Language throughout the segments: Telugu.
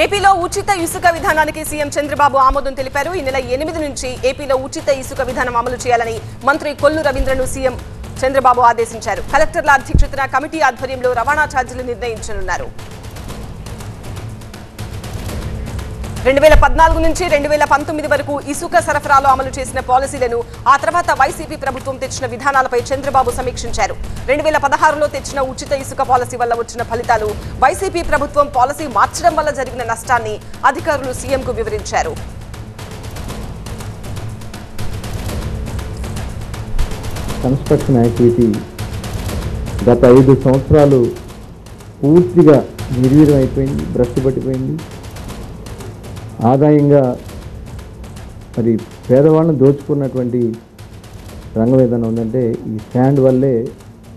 ఏపీలో ఉచిత ఇసుక విధానానికి సీఎం చంద్రబాబు ఆమోదం తెలిపారు. ఈ నెల 8 నుంచి ఏపీలో ఉచిత ఇసుక విధానం అమలు చేయాలని మంత్రి కొల్లు రవీంద్రను సీఎం చంద్రబాబు ఆదేశించారు. కలెక్టర్ల అధ్యక్షతన కమిటీ ఆధ్వర్యంలో రవాణా ఛార్జీలు నిర్ణయించనున్నారు. 2014 నుంచి 2019 వరకు ఇసుక సరఫరాలో అమలు చేసిన పాలసీలను, ఆ తర్వాత వైసీపీ ప్రభుత్వం తెచ్చిన విధానాలపై చంద్రబాబు సమీక్షించారు. 2016లో తెచ్చిన ఉచిత ఇసుక పాలసీ వల్ల వచ్చిన ఫలితాలు, వైసీపీ ప్రభుత్వం పాలసీ మార్చడం వల్ల జరిగిన నష్టాన్ని అధికారులు సీఎంకు వివరించారు. కన్స్ట్రక్షన్ యాక్టివిటీ గత 5 సంవత్సరాలు పూర్తిగా నిర్వీర్యం అయిపోయింది, భ్రష్టు పట్టిపోయింది. ఆదాయంగా మరి పేదవాళ్ళని దోచుకున్నటువంటి రంగం ఏదైనా ఉందంటే ఈ స్టాండ్ వల్లే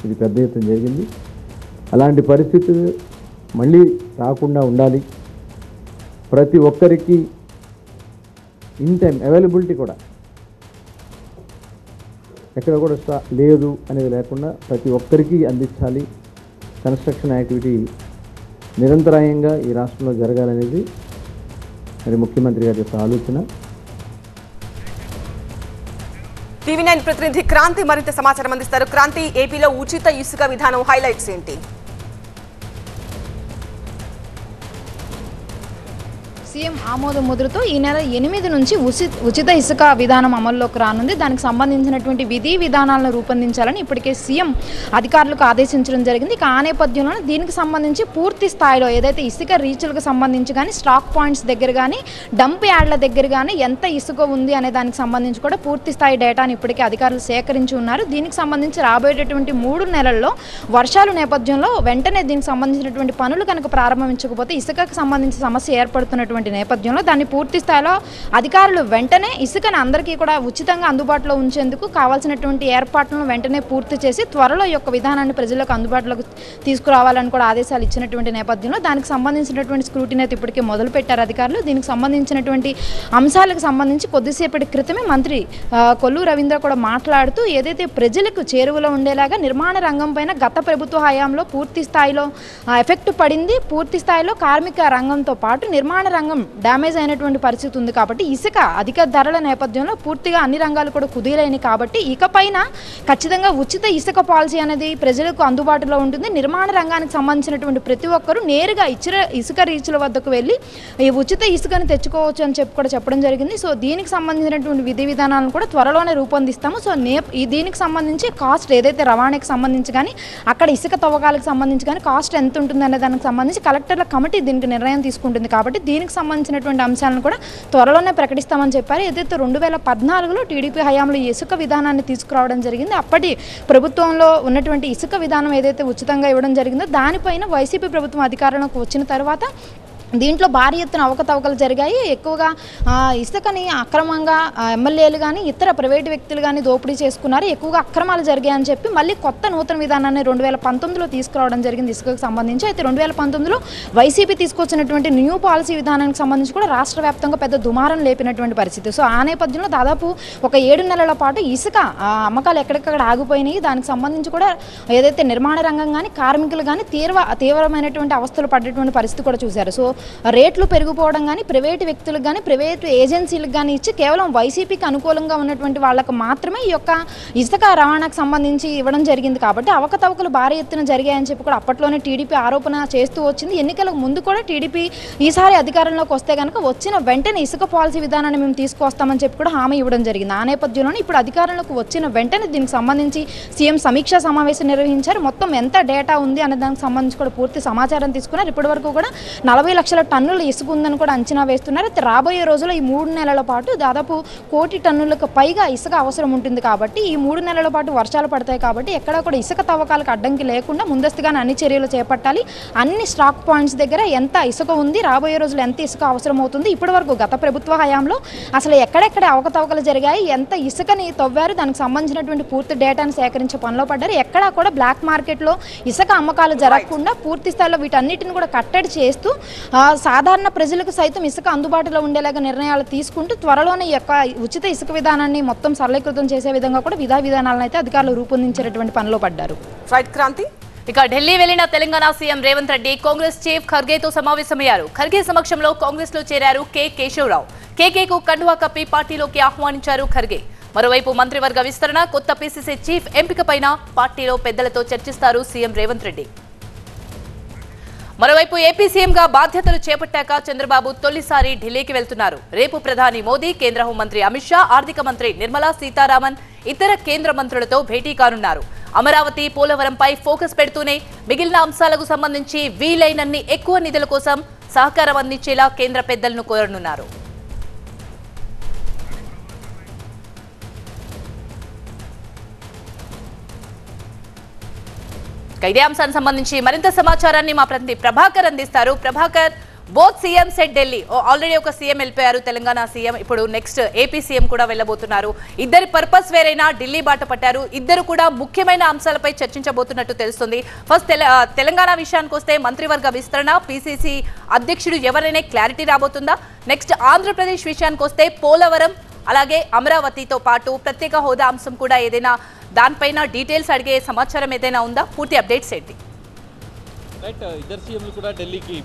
ఇది పెద్ద ఎత్తున జరిగింది. అలాంటి పరిస్థితి మళ్ళీ రాకుండా ఉండాలి. ప్రతి ఒక్కరికి ఇన్ టైం అవైలబిలిటీ కూడా ఎక్కడ కూడా లేదు అనేది లేకుండా ప్రతి ఒక్కరికి అందించాలి. కన్స్ట్రక్షన్ యాక్టివిటీ నిరంతరాయంగా ఈ రాష్ట్రంలో జరగాలనేది మరి ముఖ్యమంత్రి గారి యొక్క ఆలోచన. టీవీ9 ప్రతినిధి క్రాంతి మరింత సమాచారం అందిస్తారు. క్రాంతి, ఏపీలో ఉచిత ఇసుక విధానం హైలైట్స్ ఏంటి? సీఎం ఆమోద ముద్రతో ఈ నెల 8 నుంచి ఉచిత ఇసుక విధానం అమల్లోకి రానుంది. దానికి సంబంధించినటువంటి విధి విధానాలను రూపొందించాలని ఇప్పటికే సీఎం అధికారులకు ఆదేశించడం జరిగింది. ఆ నేపథ్యంలో దీనికి సంబంధించి పూర్తి స్థాయిలో ఏదైతే ఇసుక రీచులకు సంబంధించి కానీ, స్టాక్ పాయింట్స్ దగ్గర కానీ, డంప్ యార్డ్ల దగ్గర కానీ ఎంత ఇసుక ఉంది అనే దానికి సంబంధించి కూడా పూర్తి స్థాయి డేటాను ఇప్పటికే అధికారులు సేకరించి ఉన్నారు. దీనికి సంబంధించి రాబోయేటటువంటి 3 నెలల్లో వర్షాల నేపథ్యంలో వెంటనే దీనికి సంబంధించినటువంటి పనులు కనుక ప్రారంభించకపోతే ఇసుకకు సంబంధించి సమస్య ఏర్పడుతున్నటువంటి నేపథ్యంలో దాన్ని పూర్తి స్థాయిలో అధికారులు వెంటనే ఇసుకను అందరికీ కూడా ఉచితంగా అందుబాటులో ఉంచేందుకు కావాల్సినటువంటి ఏర్పాట్లను వెంటనే పూర్తి చేసి త్వరలో ఈ యొక్క విధానాన్ని ప్రజలకు అందుబాటులోకి తీసుకురావాలని కూడా ఆదేశాలు ఇచ్చినటువంటి నేపథ్యంలో దానికి సంబంధించినటువంటి స్క్రూటినీ అయితే ఇప్పటికే మొదలుపెట్టారు అధికారులు. దీనికి సంబంధించినటువంటి అంశాలకు సంబంధించి కొద్దిసేపటి క్రితమే మంత్రి కొల్లు రవీంద్ర కూడా మాట్లాడుతూ ఏదైతే ప్రజలకు చేరువలో ఉండేలాగా నిర్మాణ రంగం పైన గత ప్రభుత్వ హయాంలో పూర్తి స్థాయిలో ఎఫెక్ట్ పడింది. పూర్తి స్థాయిలో కార్మిక రంగంతో పాటు నిర్మాణ రంగం డ్యామేజ్ అయినటువంటి పరిస్థితి ఉంది. కాబట్టి ఇసుక అధిక ధరల నేపథ్యంలో పూర్తిగా అన్ని రంగాలు కూడా కుదిరైనవి. కాబట్టి ఇకపైన ఖచ్చితంగా ఉచిత ఇసుక పాలసీ అనేది ప్రజలకు అందుబాటులో ఉంటుంది. నిర్మాణ రంగానికి సంబంధించినటువంటి ప్రతి ఒక్కరూ నేరుగా ఇసుక రీచ్ల వద్దకు వెళ్ళి ఈ ఉచిత ఇసుకను తెచ్చుకోవచ్చు అని చెప్పడం జరిగింది. సో దీనికి సంబంధించినటువంటి విధి విధానాలను కూడా త్వరలోనే రూపొందిస్తాము. సో దీనికి సంబంధించి కాస్ట్ ఏదైతే రవాణాకి సంబంధించి కానీ, అక్కడ ఇసుక తవ్వకాలకు సంబంధించి కానీ కాస్ట్ ఎంత ఉంటుంది అనే దానికి సంబంధించి కలెక్టర్ల కమిటీ దీనికి నిర్ణయం తీసుకుంటుంది. కాబట్టి దీనికి సంబంధించినటువంటి అంశాలను కూడా త్వరలోనే ప్రకటిస్తామని చెప్పారు. ఏదైతే 2014లో టీడీపీ హయాంలో ఇసుక విధానాన్ని తీసుకురావడం జరిగింది. అప్పటి ప్రభుత్వంలో ఉన్నటువంటి ఇసుక విధానం ఏదైతే ఉచితంగా ఇవ్వడం జరిగిందో దానిపైన వైసీపీ ప్రభుత్వం అధికారంలోకి వచ్చిన తర్వాత దీంట్లో భారీ ఎత్తున అవకతవకలు జరిగాయి. ఎక్కువగా ఇసుకని అక్రమంగా ఎమ్మెల్యేలు కానీ ఇతర ప్రైవేటు వ్యక్తులు కానీ దోపిడీ చేసుకున్నారు. ఎక్కువగా అక్రమాలు జరిగాయని చెప్పి మళ్ళీ కొత్త నూతన విధానాన్ని 2019లో తీసుకురావడం జరిగింది ఇసుకకు సంబంధించి. అయితే 2019లో వైసీపీ తీసుకొచ్చినటువంటి న్యూ పాలసీ విధానానికి సంబంధించి కూడా రాష్ట్ర వ్యాప్తంగా పెద్ద దుమారం లేపినటువంటి పరిస్థితి. సో ఆ నేపథ్యంలో దాదాపు ఒక 7 నెలల పాటు ఇసుక అమ్మకాలు ఎక్కడెక్కడ ఆగిపోయినాయి. దానికి సంబంధించి కూడా ఏదైతే నిర్మాణ రంగం కానీ, కార్మికులు కానీ తీవ్రమైనటువంటి అవస్థలు పడేటువంటి పరిస్థితి కూడా చూశారు. సో రేట్లు పెరిగిపోవడం కానీ, ప్రైవేటు వ్యక్తులకు కానీ, ప్రైవేటు ఏజెన్సీలకు కానీ ఇచ్చి కేవలం వైసీపీకి అనుకూలంగా ఉన్నటువంటి వాళ్ళకు మాత్రమే ఈ యొక్క ఇసుక రవాణాకు సంబంధించి ఇవ్వడం జరిగింది. కాబట్టి అవకతవకలు భారీ ఎత్తున జరిగాయని చెప్పి కూడా అప్పట్లోనే టీడీపీ ఆరోపణ చేస్తూ వచ్చింది. ఎన్నికలకు ముందు కూడా టీడీపీ ఈసారి అధికారంలోకి వస్తే కనుక వచ్చిన వెంటనే ఇసుక పాలసీ విధానాన్ని మేము తీసుకొస్తామని చెప్పి కూడా హామీ ఇవ్వడం జరిగింది. ఆ నేపథ్యంలోనే ఇప్పుడు అధికారంలోకి వచ్చిన వెంటనే దీనికి సంబంధించి సీఎం సమీక్షా సమావేశం నిర్వహించారు. మొత్తం ఎంత డేటా ఉంది అనే దానికి సంబంధించి కూడా పూర్తి సమాచారం తీసుకున్నారు. ఇప్పటి వరకు కూడా 40 లక్షల టన్నుల ఇసుక ఉందని కూడా అంచనా వేస్తున్నారు. రాబోయే రోజుల్లో ఈ 3 నెలల పాటు దాదాపు 1 కోటి టన్నులకు పైగా ఇసుక అవసరం ఉంటుంది. కాబట్టి ఈ 3 నెలల పాటు వర్షాలు పడతాయి. కాబట్టి ఎక్కడా కూడా ఇసుక తవ్వకాలకు అడ్డంకి లేకుండా ముందస్తుగానే అన్ని చర్యలు చేపట్టాలి. అన్ని స్టాక్ పాయింట్స్ దగ్గర ఎంత ఇసుక ఉంది, రాబోయే రోజులు ఎంత ఇసుక అవసరం అవుతుంది, ఇప్పటి వరకు గత ప్రభుత్వ హయాంలో అసలు ఎక్కడెక్కడ అవకతవకలు జరిగాయి, ఎంత ఇసుకని తవ్వారు, దానికి సంబంధించినటువంటి పూర్తి డేటాను సేకరించే పనిలో పడ్డారు. ఎక్కడా కూడా బ్లాక్ మార్కెట్లో ఇసుక అమ్మకాలు జరగకుండా పూర్తి స్థాయిలో వీటన్నిటిని కూడా కట్టడి చేస్తూ సాధారణ ప్రజలకు సైతం ఇసుక అందుబాటులో ఉండేలాగా నిర్ణయాలు తీసుకుంటూ త్వరలోనే ఈ యొక్క ఉచిత ఇసుక విధానాన్ని మొత్తం సరళీకృతం చేసే విధంగా కూడా విధానాలను అయితే అధికారులు రూపొందించేటటువంటి పనిలో పడ్డారు. రైట్ క్రాంతి. ఇక ఢిల్లీ వెళ్లిన తెలంగాణ సీఎం రేవంత్ రెడ్డి కాంగ్రెస్ చీఫ్ ఖర్గేతో సమావేశమయ్యారు. ఖర్గే సమక్షంలో కాంగ్రెస్ లో చేరారు కె కేశవరావు. కేకేకు కండువా కప్పి పార్టీలోకి ఆహ్వానించారు ఖర్గే. మరోవైపు మంత్రివర్గ విస్తరణ, కొత్త పీసీసీ చీఫ్ ఎంపికపైన పార్టీలో పెద్దలతో చర్చిస్తారు సీఎం రేవంత్ రెడ్డి. మరోవైపు ఏపీ సీఎంగా బాధ్యతలు చేపట్టాక చంద్రబాబు తొలిసారి ఢిల్లీకి వెళ్తున్నారు. రేపు ప్రధాని మోదీ, కేంద్ర హోంమంత్రి అమిత్ షా, ఆర్థిక మంత్రి నిర్మలా సీతారామన్, ఇతర కేంద్ర మంత్రులతో భేటీ కానున్నారు. అమరావతి, పోలవరంపై ఫోకస్ పెడుతూనే మిగిలిన అంశాలకు సంబంధించి వీలైనన్ని ఎక్కువ నిధుల కోసం సహకారం అందించేలా కేంద్ర పెద్దలను కోరనున్నారు. ఇదే అంశానికి సంబంధించి మరింత సమాచారాన్ని మా ప్రతినిధి ప్రభాకర్ అందిస్తారు. Prabhakar, both CM set Delhi. Already ఒక సీఎం వెళ్ళిపోయారు, తెలంగాణ సీఎం. ఇప్పుడు నెక్స్ట్ ఏపీ సీఎం కూడా వెళ్ళబోతున్నారు. ఇద్దరి పర్పస్ వేరైనా ఢిల్లీ బాట పట్టారు. ఇద్దరు కూడా ముఖ్యమైన అంశాలపై చర్చించబోతున్నట్టు తెలుస్తుంది. ఫస్ట్ తెలంగాణ విషయానికి వస్తే మంత్రివర్గ విస్తరణ, పీసీసీ అధ్యక్షుడు ఎవరైనా క్లారిటీ రాబోతుందా? నెక్స్ట్ ఆంధ్రప్రదేశ్ విషయానికి వస్తే పోలవరం, అలాగే అమరావతితో పాటు ప్రత్యేక హోదా అంశం కూడా ఏదైనా దానిపైన డీటెయిల్స్ అడిగే సమాచారం ఏదైనా ఉందా? పూర్తి అప్డేట్స్ ఏంటి? రైట్, ఇద్దరు సీఎంలు కూడా ఢిల్లీకి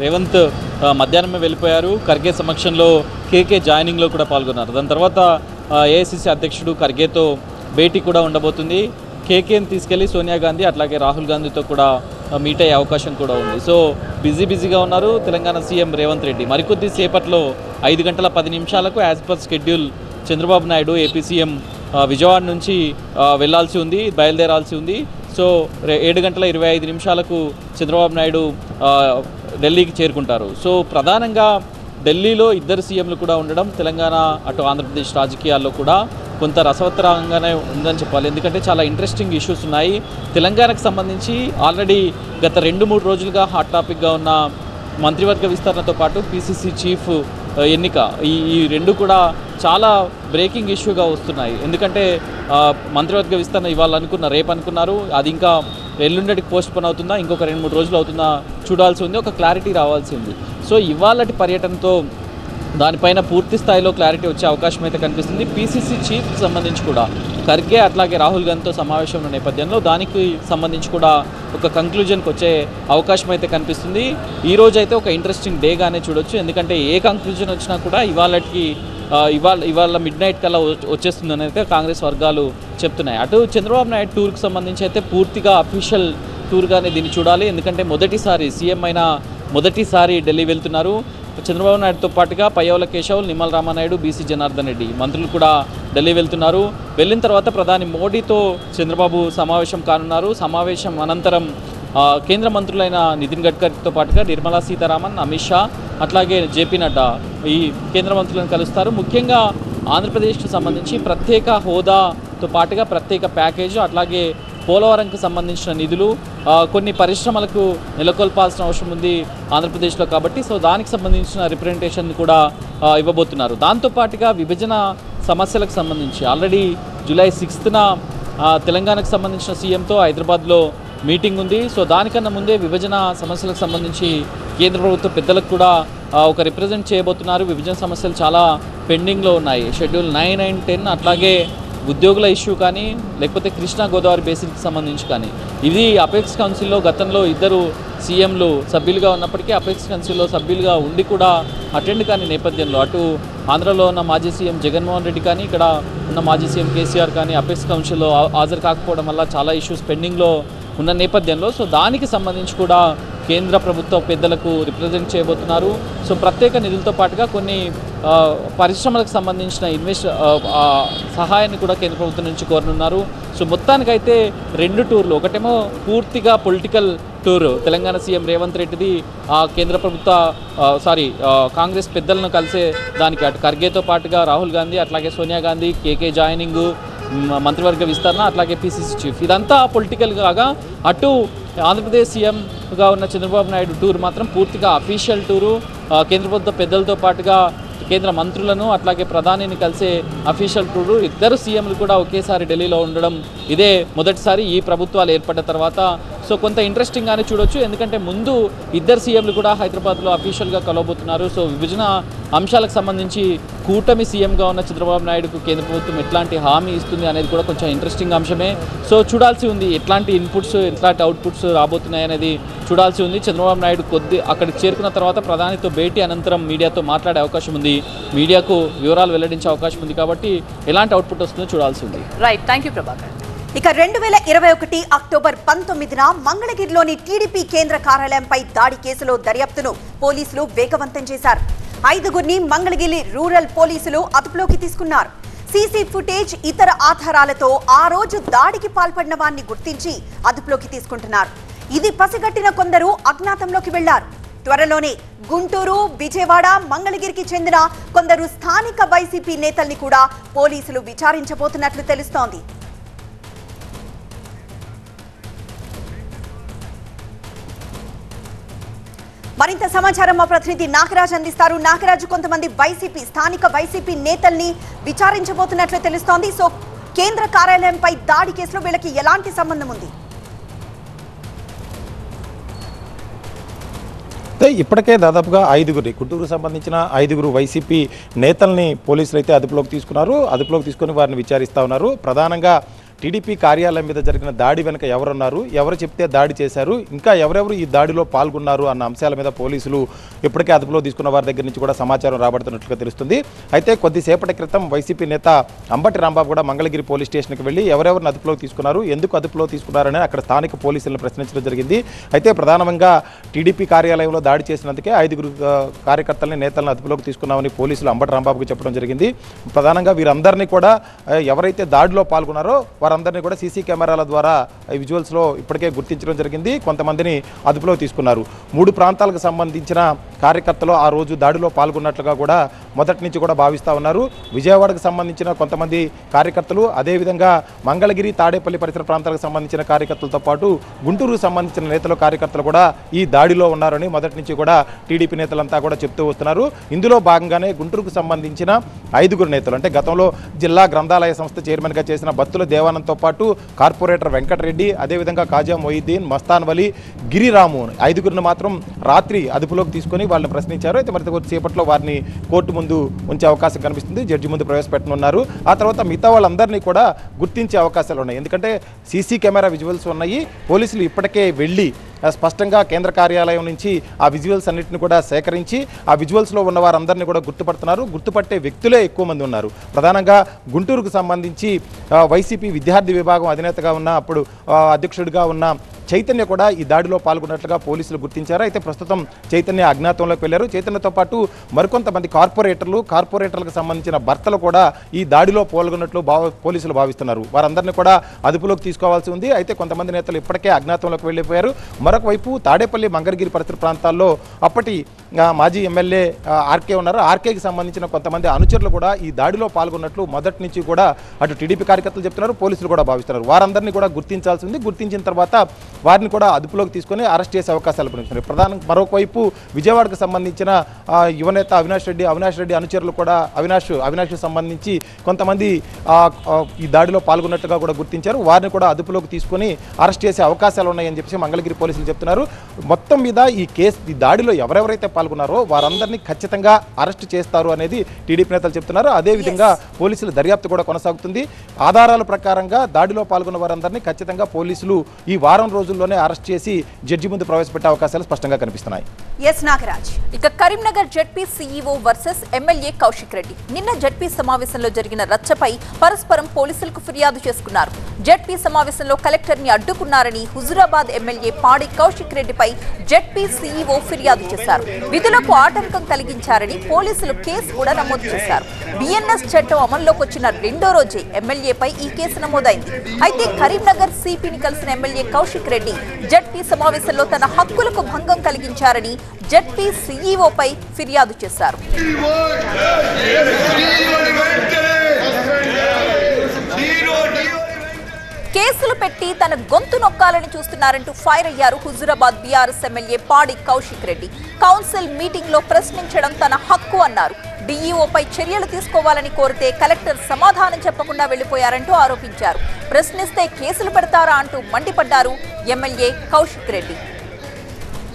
రేవంత్ మధ్యాహ్నమే వెళ్ళిపోయారు. ఖర్గే సమక్షంలో కేకే జాయినింగ్లో కూడా పాల్గొన్నారు. దాని తర్వాత ఏఐసిసి అధ్యక్షుడు ఖర్గేతో భేటీ కూడా ఉండబోతుంది. కేకేని తీసుకెళ్లి సోనియా గాంధీ అట్లాగే రాహుల్ గాంధీతో కూడా మీట్ అయ్యే అవకాశం కూడా ఉంది. సో బిజీగా ఉన్నారు తెలంగాణ సీఎం రేవంత్ రెడ్డి. మరికొద్ది సేపట్లో 5:10 as per schedule Chandrababu Naidu AP CM Vijayawada నుంచి బయలుదేరాల్సి ఉంది. సో 7:25 చంద్రబాబు నాయుడు ఢిల్లీకి చేరుకుంటారు. సో ప్రధానంగా ఢిల్లీలో ఇద్దరు సీఎంలు కూడా ఉండడం తెలంగాణ అటు ఆంధ్రప్రదేశ్ రాజకీయాల్లో కూడా కొంత రసవత్తరంగానే ఉందని చెప్పాలి. ఎందుకంటే చాలా ఇంట్రెస్టింగ్ ఇష్యూస్ ఉన్నాయి. తెలంగాణకు సంబంధించి ఆల్రెడీ గత 2-3 రోజులుగా హాట్ టాపిక్గా ఉన్న మంత్రివర్గ విస్తరణతో పాటు పీసీసీ చీఫ్ ఎన్నిక, ఈ రెండు కూడా చాలా బ్రేకింగ్ ఇష్యూగా వస్తున్నాయి. ఎందుకంటే మంత్రివర్గ విస్తరణ రేపు అనుకున్నారు, అది ఇంకా ఎల్లుండికి పోస్ట్ పోన్ అవుతుందా, ఇంకొక 2-3 రోజులు అవుతుందా చూడాల్సి ఉంది. ఒక క్లారిటీ రావాల్సి ఉంది. సో ఇవాళటి పర్యటనతో దానిపైన పూర్తి స్థాయిలో క్లారిటీ వచ్చే అవకాశం అయితే కనిపిస్తుంది. పీసీసీ చీఫ్కి సంబంధించి కూడా ఖర్గే అట్లాగే రాహుల్ గాంధీతో సమావేశం ఉన్న నేపథ్యంలో దానికి సంబంధించి కూడా ఒక కంక్లూజన్కి వచ్చే అవకాశం అయితే కనిపిస్తుంది. ఈ రోజు అయితే ఒక ఇంట్రెస్టింగ్ డేగానే చూడొచ్చు. ఎందుకంటే ఏ కంక్లూజన్ వచ్చినా కూడా ఇవాళ మిడ్ నైట్ కల్లా వచ్చేస్తుందని అయితే కాంగ్రెస్ వర్గాలు చెప్తున్నాయి. అటు చంద్రబాబు నాయుడు టూర్కి సంబంధించి అయితే పూర్తిగా అఫీషియల్ టూర్గానే దీన్ని చూడాలి. ఎందుకంటే సీఎం అయిన మొదటిసారి ఢిల్లీ వెళ్తున్నారు. చంద్రబాబు నాయుడుతో పాటుగా పయ్యవుల కేశవ్, నిమ్మల రామానాయుడు, బీసీ జనార్దన్ రెడ్డి మంత్రులు కూడా ఢిల్లీ వెళ్తున్నారు. వెళ్ళిన తర్వాత ప్రధాని మోడీతో చంద్రబాబు సమావేశం కానున్నారు. సమావేశం అనంతరం కేంద్ర మంత్రులైన నితిన్ గడ్కరీతో పాటుగా నిర్మలా సీతారామన్, అమిత్ షా అట్లాగే జేపీ నడ్డా ఈ కేంద్ర మంత్రులను కలుస్తారు. ముఖ్యంగా ఆంధ్రప్రదేశ్కి సంబంధించి ప్రత్యేక హోదాతో పాటుగా ప్రత్యేక ప్యాకేజీ అట్లాగే పోలవరంకు సంబంధించిన నిధులు, కొన్ని పరిశ్రమలకు నెలకొల్పాల్సిన అవసరం ఉంది ఆంధ్రప్రదేశ్లో కాబట్టి సో దానికి సంబంధించిన రిప్రజెంటేషన్ కూడా ఇవ్వబోతున్నారు. దాంతోపాటుగా విభజన సమస్యలకు సంబంధించి ఆల్రెడీ జూలై 6న తెలంగాణకు సంబంధించిన సీఎంతో హైదరాబాద్లో మీటింగ్ ఉంది. సో దానికన్నా ముందే విభజన సమస్యలకు సంబంధించి కేంద్ర ప్రభుత్వ పెద్దలకు కూడా ఒక రిప్రజెంట్ చేయబోతున్నారు. విభజన సమస్యలు చాలా పెండింగ్లో ఉన్నాయి. షెడ్యూల్ 9 and 10 అట్లాగే ఉద్యోగుల ఇష్యూ కానీ లేకపోతే కృష్ణా గోదావరి బేసిన్కి సంబంధించి కానీ ఇది అపెక్స్ కౌన్సిల్లో గతంలో ఇద్దరు సీఎంలు సభ్యులుగా ఉన్నప్పటికీ అపెక్స్ కౌన్సిల్లో సభ్యులుగా ఉండి కూడా అటెండ్ కాని నేపథ్యంలో అటు ఆంధ్రలో ఉన్న మాజీ సీఎం జగన్మోహన్ రెడ్డి కానీ ఇక్కడ ఉన్న మాజీ సీఎం కేసీఆర్ కానీ అపెక్స్ కౌన్సిల్లో హాజరు కాకపోవడం వల్ల చాలా ఇష్యూస్ పెండింగ్లో ఉన్న నేపథ్యంలో సో దానికి సంబంధించి కూడా కేంద్ర ప్రభుత్వ పెద్దలకు రిప్రజెంట్ చేయబోతున్నారు. సో ప్రత్యేక నిధులతో పాటుగా కొన్ని పరిశ్రమలకు సంబంధించిన సహాయాన్ని కూడా కేంద్ర ప్రభుత్వం నుంచి కోరనున్నారు. సో మొత్తానికైతే 2 టూర్లు, ఒకటేమో పూర్తిగా political tour Telangana CM Revanth రెడ్డిది కేంద్ర ప్రభుత్వ కాంగ్రెస్ పెద్దలను కలిసే దానికి అటు ఖర్గేతో పాటుగా రాహుల్ గాంధీ అట్లాగే సోనియా గాంధీ, కేకే జాయినింగ్, మంత్రివర్గ విస్తరణ అట్లాగే పీసీసీ చీఫ్ ఇదంతా పొలిటికల్ కాగా అటు ఆంధ్రప్రదేశ్ సీఎంగా ఉన్న చంద్రబాబు నాయుడు టూర్ మాత్రం పూర్తిగా అఫీషియల్ టూరు. కేంద్ర ప్రభుత్వ పెద్దలతో పాటుగా కేంద్ర మంత్రులను అట్లాగే ప్రధానిని కలిసే అఫీషియల్ టూరు. ఇద్దరు సీఎంలు కూడా ఒకేసారి ఢిల్లీలో ఉండడం ఇదే మొదటిసారి ఈ ప్రభుత్వాలు ఏర్పడ్డ తర్వాత. సో కొంత ఇంట్రెస్టింగ్గానే చూడొచ్చు. ఎందుకంటే ముందు ఇద్దరు సీఎంలు కూడా హైదరాబాద్లో అఫీషియల్గా కలవబోతున్నారు. సో విభజన అంశాలకు సంబంధించి కూటమి సీఎంగా ఉన్న చంద్రబాబు నాయుడుకు కేంద్ర ప్రభుత్వం ఎట్లాంటి హామీ ఇస్తుంది అనేది కూడా కొంచెం ఇంట్రెస్టింగ్ అంశమే. సో చూడాల్సి ఉంది ఎట్లాంటి ఇన్పుట్స్ ఎట్లాంటి అవుట్పుట్స్ రాబోతున్నాయి అనేది చూడాల్సి ఉంది. చంద్రబాబు నాయుడు అక్కడికి చేరుకున్న తర్వాత ప్రధానితో భేటీ అనంతరం మీడియాతో మాట్లాడే అవకాశం ఉంది, మీడియాకు వివరాలు వెల్లడించే అవకాశం ఉంది. కాబట్టి ఎలాంటి అవుట్పుట్ వస్తుందో చూడాల్సి ఉంది. Right, thank you Prabhakar. ఇక 2021 అక్టోబర్ 19న మంగళగిరిలోని టీడీపీ కేంద్ర కార్యాలయంపై దాడి కేసులో దర్యాప్తును పోలీసులు వేగవంతం చేశారు. 5గురిని మంగళగిరి రూరల్ పోలీసులు అదుపులోకి తీసుకున్నారు. సీసీ ఫుటేజ్, ఇతర ఆధారాలతో ఆ రోజు దాడికి పాల్పడిన వారిని గుర్తించి అదుపులోకి తీసుకుంటున్నారు. ఇది పసిగట్టిన కొందరు అజ్ఞాతంలోకి వెళ్లారు. త్వరలోనే గుంటూరు, విజయవాడ, మంగళగిరికి చెందిన కొందరు స్థానిక వైసీపీ నేతల్ని కూడా పోలీసులు విచారించబోతున్నట్లు తెలుస్తోంది. మరింత సమాచారం మా ప్రతినిధి నాగరాజ్ అందిస్తారు. నాగరాజ్, కొంతమంది స్థానిక వైసీపీ నేతల్ని విచారించబోతున్నట్లు తెలుస్తోంది. సో కేంద్ర కార్యాలయంపై దాడి కేసులో వీళ్ళకి ఎలాంటి సంబంధం ఉంది? ఇప్పటికే దాదాపుగా 5గురు గుంటూరుకు సంబంధించిన 5గురు వైసీపీ నేతల్ని పోలీసులు అయితే అదుపులోకి తీసుకున్నారు. అదుపులోకి తీసుకొని వారిని విచారిస్తూ ఉన్నారు. ప్రధానంగా టీడీపీ కార్యాలయం మీద జరిగిన దాడి వెనుక ఎవరున్నారు, ఎవరు చెప్తే దాడి చేశారు, ఇంకా ఎవరెవరు ఈ దాడిలో పాల్గొన్నారు అన్న అంశాల మీద పోలీసులు ఇప్పటికే అదుపులో తీసుకున్న వారి దగ్గర నుంచి కూడా సమాచారం రాబడుతున్నట్లుగా తెలుస్తుంది. అయితే కొద్దిసేపటి క్రితం వైసీపీ నేత అంబటి రాంబాబు కూడా మంగళగిరి పోలీస్ స్టేషన్కి వెళ్ళి ఎవరెవరిని అదుపులో తీసుకున్నారు, ఎందుకు అదుపులో తీసుకున్నారని అక్కడ స్థానిక పోలీసులను ప్రశ్నించడం జరిగింది. అయితే ప్రధానంగా టీడీపీ కార్యాలయంలో దాడి చేసినందుకే 5గురు కార్యకర్తలని నేతలను అదుపులోకి తీసుకున్నామని పోలీసులు అంబటి రాంబాబుకు చెప్పడం జరిగింది. ప్రధానంగా వీరందరినీ కూడా ఎవరైతే దాడిలో పాల్గొన్నారో వారందరినీ కూడా సీసీ కెమెరాల ద్వారా విజువల్స్లో ఇప్పటికే గుర్తించడం జరిగింది. కొంతమందిని అదుపులో తీసుకున్నారు. 3 ప్రాంతాలకు సంబంధించిన కార్యకర్తలు ఆ రోజు దాడిలో పాల్గొన్నట్లుగా కూడా మొదటి నుంచి కూడా భావిస్తూ ఉన్నారు. విజయవాడకు సంబంధించిన కొంతమంది కార్యకర్తలు, అదేవిధంగా మంగళగిరి, తాడేపల్లి పరిసర ప్రాంతాలకు సంబంధించిన కార్యకర్తలతో పాటు గుంటూరుకు సంబంధించిన నేతలు, కార్యకర్తలు కూడా ఈ దాడిలో ఉన్నారని మొదటి నుంచి కూడా టీడీపీ నేతలంతా కూడా చెప్తూ వస్తున్నారు. ఇందులో భాగంగానే గుంటూరుకు సంబంధించిన 5గురు నేతలు, అంటే గతంలో జిల్లా గ్రంథాలయ సంస్థ చైర్మన్గా చేసిన బత్తుల దేవానంద్తో పాటు కార్పొరేటర్ వెంకటరెడ్డి, అదేవిధంగా కాజా మొయిద్దీన్, మస్తాన్ వలి, గిరిరాము 5గురిని మాత్రం రాత్రి అదుపులోకి తీసుకొని వాళ్ళని ప్రశ్నించారు. అయితే మరి కొద్దిసేపట్లో వారిని కోర్టు ముందు ఉంచే అవకాశం కనిపిస్తుంది, జడ్జి ముందు ప్రవేశపెట్టనున్నారు. ఆ తర్వాత మిగతా వాళ్ళందరినీ కూడా గుర్తించే అవకాశాలు ఉన్నాయి. ఎందుకంటే సీసీ కెమెరా విజువల్స్ ఉన్నాయి. పోలీసులు ఇప్పటికే వెళ్ళి స్పష్టంగా కేంద్ర కార్యాలయం నుంచి ఆ విజువల్స్ అన్నింటిని కూడా సేకరించి ఆ విజువల్స్లో ఉన్న వారందరినీ కూడా గుర్తుపడుతున్నారు. గుర్తుపట్టే వ్యక్తులే ఎక్కువ మంది ఉన్నారు. ప్రధానంగా గుంటూరుకు సంబంధించి వైసీపీ విద్యార్థి విభాగం అధినేతగా ఉన్న, అప్పుడు అధ్యక్షుడిగా ఉన్న చైతన్య కూడా ఈ దాడిలో పాల్గొన్నట్లుగా పోలీసులు గుర్తించారు. అయితే ప్రస్తుతం చైతన్య అజ్ఞాతంలోకి వెళ్లారు. చైతన్యతో పాటు మరికొంతమంది కార్పొరేటర్లకు సంబంధించిన భర్తలు కూడా ఈ దాడిలో పాల్గొన్నట్లు పోలీసులు భావిస్తున్నారు. వారందరినీ కూడా అదుపులోకి తీసుకోవాల్సి ఉంది. అయితే కొంతమంది నేతలు ఇప్పటికే అజ్ఞాతంలోకి వెళ్ళిపోయారు. మరొక వైపు తాడేపల్లి, మంగళగిరి పరిసర ప్రాంతాల్లో అప్పటి మాజీ ఎమ్మెల్యే ఆర్కే ఉన్నారు. ఆర్కేకి సంబంధించిన కొంతమంది అనుచరులు కూడా ఈ దాడిలో పాల్గొన్నట్లు మొదటి నుంచి కూడా అటు టీడీపీ కార్యకర్తలు చెప్తున్నారు, పోలీసులు కూడా భావిస్తున్నారు. వారందరినీ కూడా గుర్తించాల్సి ఉంది. గుర్తించిన తర్వాత వారిని కూడా అదుపులోకి తీసుకొని అరెస్ట్ చేసే అవకాశాలు కనిపిస్తున్నాయి. ప్రధానంగా మరొకవైపు విజయవాడకు సంబంధించిన యువనేత అవినాష్ రెడ్డి అనుచరులు కూడా అవినాష్ సంబంధించి కొంతమంది ఈ దాడిలో పాల్గొన్నట్టుగా కూడా గుర్తించారు. వారిని కూడా అదుపులోకి తీసుకొని అరెస్ట్ చేసే అవకాశాలు ఉన్నాయని చెప్పేసి మంగళగిరి పోలీసులు చెప్తున్నారు. మొత్తం మీద ఈ దాడిలో ఎవరెవరైతే పాల్గొన్నారో వారందరినీ ఖచ్చితంగా అరెస్ట్ చేస్తారు అనేది టీడీపీ నేతలు చెప్తున్నారు. అదేవిధంగా పోలీసుల దర్యాప్తు కూడా కొనసాగుతుంది. ఆధారాల ప్రకారంగా దాడిలో పాల్గొన్న వారందరినీ ఖచ్చితంగా పోలీసులు ఈ వారం రోజుల్లోనే అరెస్ట్ చేసి జడ్జి ముందు ప్రవేశపెట్టే అవకాశాలు స్పష్టంగా కనిపిస్తున్నాయి. ఎస్ నాగరాజ్. ఇక Karimnagar ZP CEO versus MLA Kaushik Reddy నిన్న జెడ్పీ సమావేశంలో జరిగిన రచ్చపై పరస్పరం పోలీసులకు ఫిర్యాదు చేసుకున్నారు. జెడ్పీ సమావేశంలో కలెక్టర్ ని అడ్డుకున్నారని హుజురాబాద్ ఎమ్మెల్యే పాడి కౌశిక్ రెడ్డిపై జెడ్పీ సీఈఓ ఫిర్యాదు చేశారు. విధులకు ఆటంకం కలిగించారని పోలీసులు కేసు కూడా నమోదు చేశారు. బిఎన్ఎస్ చట్టం అమల్లోకి వచ్చిన రెండో రోజే ఎమ్మెల్యేపై ఈ కేసు నమోదైంది. అయితే కరీంనగర్ సిపిని కలిసిన ఎమ్మెల్యే కౌశిక్ రెడ్డి జెడ్పీ సమావేశంలో తన హక్కులకు భంగం కలిగించారని జెడ్పీ సీఈఓపై ఫిర్యాదు చేశారు. కేసులు పెట్టి తన గొంతు నొక్కాలని చూస్తున్నారంటూ ఫైర్ అయ్యారు హుజురాబాద్ బీఆర్ఎస్ ఎమ్మెల్యే పాడి కౌశిక్ రెడ్డి. కౌన్సిల్ మీటింగ్ లో ప్రశ్నించడం తన హక్కు అన్నారు. డీఈఓపై చర్యలు తీసుకోవాలని కోరితే కలెక్టర్ సమాధానం చెప్పకుండా వెళ్లిపోయారంటూ ఆరోపించారు. ప్రశ్నిస్తే కేసులు పెడతారా అంటూ మండిపడ్డారు ఎమ్మెల్యే కౌశిక్ రెడ్డి.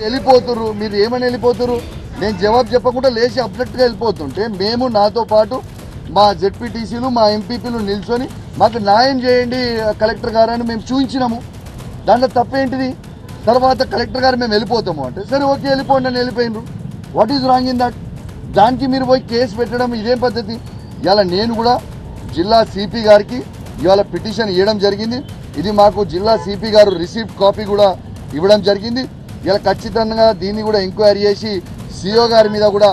వెళ్ళిపోతురు, మీరు ఏమని వెళ్ళిపోతురు? నేను జవాబు చెప్పకుండా లేచి అబ్జెక్ట్గా వెళ్ళిపోతుంటే మేము నాతో పాటు మా జెడ్పీటీసీలు మా ఎంపీపీలు నిల్చొని మాకు న్యాయం చేయండి కలెక్టర్ గారు అని మేము చూపించినాము. దాంట్లో తప్పేంటిది? తర్వాత కలెక్టర్ గారు మేము వెళ్ళిపోతాము అంటే సరే ఓకే వెళ్ళిపోండి అని వెళ్ళిపోయినరు. What is wrong in that? దానికి మీరు పోయి కేసు పెట్టడం ఇదేం పద్ధతి? ఇవాళ నేను కూడా జిల్లా సిపి గారికి ఇవాళ పిటిషన్ ఇవ్వడం జరిగింది. ఇది మాకు జిల్లా సిపి గారు రిసీప్ట్ కాపీ కూడా ఇవ్వడం జరిగింది. ఇలా ఖచ్చితంగా దీన్ని కూడా ఎంక్వైరీ చేసి సిఓ గారి మీద కూడా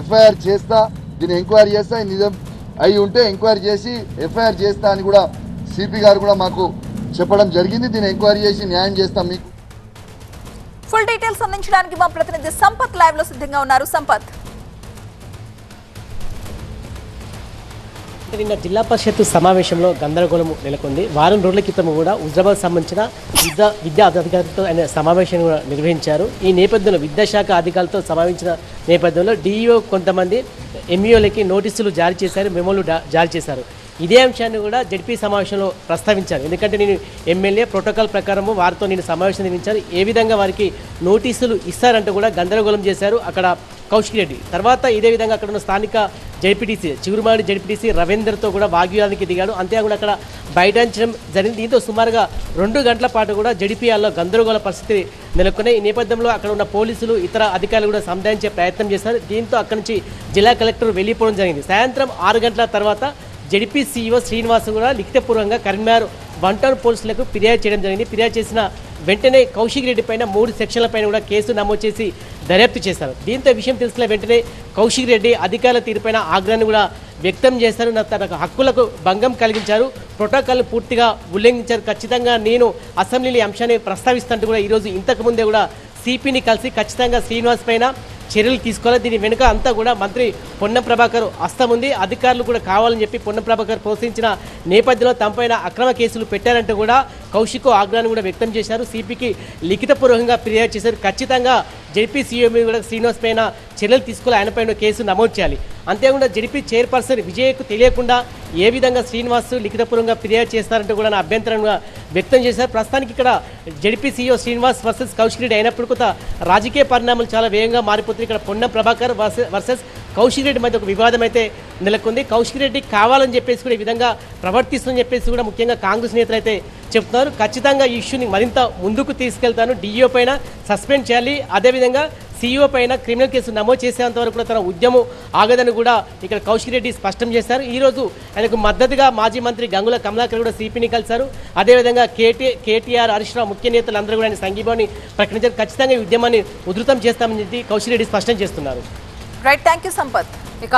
ఎఫ్ఐఆర్ చేస్తా, దీన్ని ఎంక్వైరీ చేస్తా, నిజం అయి ఉంటే ఎంక్వైరీ చేసి ఎఫ్ఐఆర్ చేస్తా అని కూడా సిపి గారు కూడా మాకు చెప్పడం జరిగింది. దీన్ని ఎంక్వైరీ చేసి న్యాయం చేస్తాం. మీకు ఫుల్ డీటెయిల్స్ అందించడానికి మా ప్రతినిధి సంపత్ లైవ్ లో సిద్ధంగా ఉన్నారు. సంపత్, నిన్న జిల్లా పరిషత్ సమావేశంలో గందరగోళం నెలకొంది. వారం రోజుల క్రితం కూడా హుజరాబాద్ సంబంధించిన విద్యా అధికారులతో ఆయన సమావేశం కూడా నిర్వహించారు. ఈ నేపథ్యంలో విద్యాశాఖ అధికారులతో సమావేశించిన నేపథ్యంలో డిఈఓ కొంతమంది ఎంఈఓలకి నోటీసులు జారీ చేశారు, మెమోలు జారీ చేశారు. ఇదే అంశాన్ని కూడా జడ్పీ సమావేశంలో ప్రస్తావించారు. ఎందుకంటే నేను ఎమ్మెల్యే ప్రోటోకాల్ ప్రకారము వారితో నేను సమావేశం నిర్వహించాను, ఏ విధంగా వారికి నోటీసులు ఇస్తారంటూ కూడా గందరగోళం చేశారు అక్కడ కౌశిక్ రెడ్డి. తర్వాత ఇదే విధంగా అక్కడ ఉన్న స్థానిక జడ్పీటీసీ చిగురుమాడి జడ్పీటీసీ రవీందర్తో కూడా వాగ్వాదానికి దిగాడు. అంతేకాకుండా అక్కడ బైఠాయించడం జరిగింది. దీంతో సుమారుగా 2 గంటల పాటు కూడా జడిపియాల్లో గందరగోళ పరిస్థితి నెలకొన్నాయి. ఈ నేపథ్యంలో అక్కడ ఉన్న పోలీసులు ఇతర అధికారులు కూడా సంధానించే ప్రయత్నం చేశారు. దీంతో అక్కడి నుంచి జిల్లా కలెక్టర్ వెళ్ళిపోవడం జరిగింది. సాయంత్రం 6 గంటల తర్వాత జడిపి సీఈఓ శ్రీనివాస్ కూడా లిఖితపూర్వకంగా కరీంనగర్ 1 టౌన్ పోలీసులకు ఫిర్యాదు చేయడం జరిగింది. ఫిర్యాదు చేసిన వెంటనే కౌశిక్ రెడ్డి పైన 3 సెక్షన్ల పైన కూడా కేసు నమోదు చేసి దర్యాప్తు చేశారు. దీంతో విషయం తెలిసిన వెంటనే కౌశిక్ రెడ్డి అధికారుల తీరుపైన ఆగ్రహాన్ని కూడా వ్యక్తం చేశారు. తన హక్కులకు భంగం కలిగించారు, ప్రోటోకాల్ పూర్తిగా ఉల్లంఘించారు. ఖచ్చితంగా నేను అసెంబ్లీలో ఈ అంశాన్ని ప్రస్తావిస్తుంటూ కూడా ఈరోజు ఇంతకుముందే కూడా సిపిని కలిసి ఖచ్చితంగా శ్రీనివాస్ పైన చర్యలు తీసుకోవాలి. దీని వెనుక అంతా కూడా మంత్రి పొన్నం ప్రభాకర్ హస్తం ఉంది, అధికారులు కూడా కావాలని చెప్పి పొన్నం ప్రభాకర్ ప్రోత్సహించిన నేపథ్యంలో తమపైన అక్రమ కేసులు పెట్టారంటూ కూడా కౌశిక్ ఆగ్రహాన్ని కూడా వ్యక్తం చేశారు. సిపికి లిఖితపూర్వకంగా ఫిర్యాదు చేశారు. ఖచ్చితంగా జడ్పీ సీఎం మీద కూడా శ్రీనివాస్ పైన చర్యలు తీసుకోవాలి, ఆయన పైన కేసు నమోదు చేయాలి. అంతేకాకుండా జడ్పీ చైర్పర్సన్ విజయ్కు తెలియకుండా ఏ విధంగా శ్రీనివాస్ లిఖితపూర్వకంగా ఫిర్యాదు చేస్తారంటూ కూడా నా అభ్యంతరంగా వ్యక్తం చేశారు. ప్రస్తుతానికి ఇక్కడ ZP CEO Srinivas versus Kaushik Reddy అయినప్పుడు కొంత రాజకీయ పరిణామాలు చాలా వేగంగా మారిపోతుంది. ఇక్కడ పొన్నం ప్రభాకర్ వర్సెస్ కౌశిక్ రెడ్డి మధ్య ఒక వివాదం అయితే నెలకొంది. కౌశిక్ రెడ్డి కావాలని చెప్పేసి కూడా ఈ విధంగా ప్రవర్తిస్తుందని చెప్పేసి కూడా ముఖ్యంగా కాంగ్రెస్ నేతలు అయితే చెప్తున్నారు. ఖచ్చితంగా ఈ ఇష్యూని మరింత ముందుకు తీసుకెళ్తాను, డిఈఓ పైన సస్పెండ్ చేయాలి, అదేవిధంగా సీఈఓ పైన క్రిమినల్ కేసు నమోదు చేసేంత వరకు కూడా తన ఉద్యమం ఆగదని కూడా ఇక్కడ కౌశిక్ రెడ్డి స్పష్టం చేశారు. ఈరోజు ఆయనకు మద్దతుగా మాజీ మంత్రి గంగుల కమలాకర్ కూడా సిపిని కలిశారు. అదేవిధంగా కేటీఆర్ హరీష్ రావు ముఖ్య నేతలు అందరూ కూడా ఆయన సంఘీభావాన్ని ప్రకటించారు. ఖచ్చితంగా ఈ ఉద్యమాన్ని ఉధృతం చేస్తామని చెప్పి కౌశిక్ రెడ్డి స్పష్టం చేస్తున్నారు. Right, thank you Sampath. ఇక